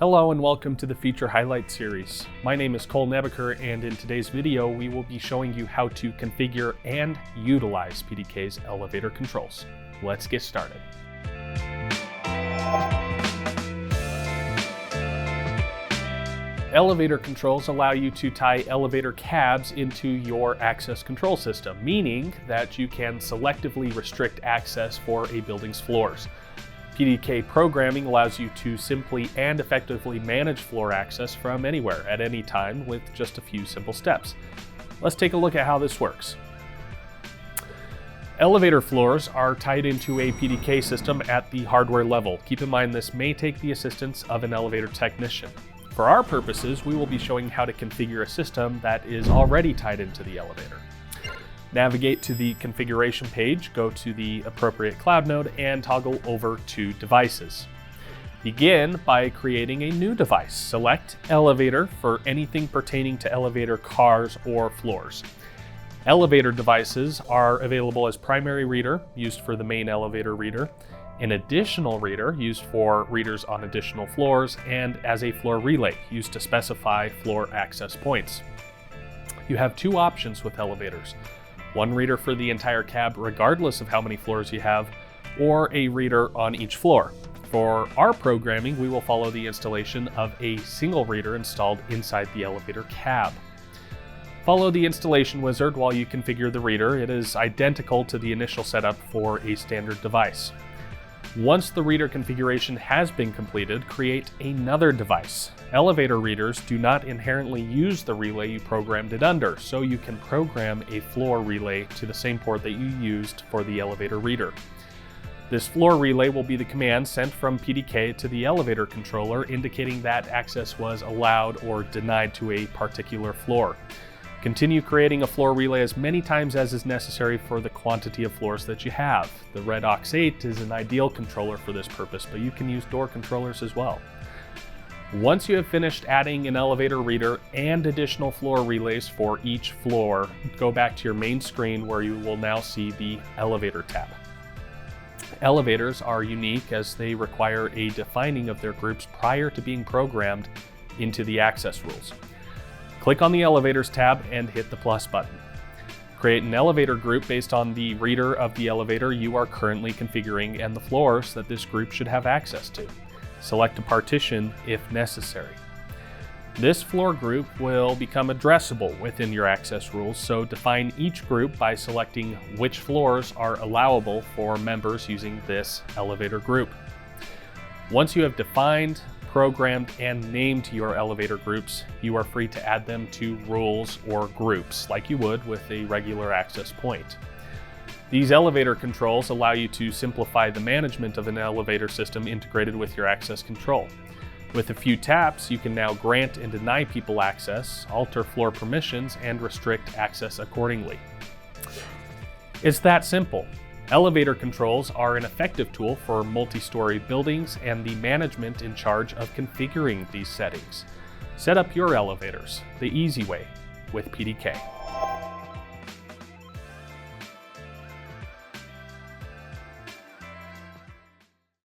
Hello and welcome to the Feature Highlight series. My name is Cole Nebeker, and in today's video we will be showing you how to configure and utilize PDK's elevator controls. Let's get started. Elevator controls allow you to tie elevator cabs into your access control system, meaning that you can selectively restrict access for a building's floors. PDK programming allows you to simply and effectively manage floor access from anywhere at any time with just a few simple steps. Let's take a look at how this works. Elevator floors are tied into a PDK system at the hardware level. Keep in mind this may take the assistance of an elevator technician. For our purposes, we will be showing how to configure a system that is already tied into the elevator. Navigate to the configuration page, go to the appropriate cloud node, and toggle over to devices. Begin by creating a new device. Select elevator for anything pertaining to elevator cars or floors. Elevator devices are available as primary reader, used for the main elevator reader, an additional reader, used for readers on additional floors, and as a floor relay, used to specify floor access points. You have two options with elevators. One reader for the entire cab regardless of how many floors you have, or a reader on each floor. For our programming, we will follow the installation of a single reader installed inside the elevator cab. Follow the installation wizard while you configure the reader. It is identical to the initial setup for a standard device. Once the reader configuration has been completed, create another device. Elevator readers do not inherently use the relay you programmed it under, so you can program a floor relay to the same port that you used for the elevator reader. This floor relay will be the command sent from PDK to the elevator controller, indicating that access was allowed or denied to a particular floor. Continue creating a floor relay as many times as is necessary for the quantity of floors that you have. The Red Ox 8 is an ideal controller for this purpose, but you can use door controllers as well. Once you have finished adding an elevator reader and additional floor relays for each floor, go back to your main screen where you will now see the elevator tab. Elevators are unique as they require a defining of their groups prior to being programmed into the access rules. Click on the Elevators tab and hit the plus button. Create an elevator group based on the reader of the elevator you are currently configuring and the floors that this group should have access to. Select a partition if necessary. This floor group will become addressable within your access rules, so define each group by selecting which floors are allowable for members using this elevator group. Once you have defined, programmed, and named your elevator groups, you are free to add them to rules or groups like you would with a regular access point. These elevator controls allow you to simplify the management of an elevator system integrated with your access control. With a few taps, you can now grant and deny people access, alter floor permissions, and restrict access accordingly. It's that simple. Elevator controls are an effective tool for multi-story buildings and the management in charge of configuring these settings. Set up your elevators the easy way with PDK.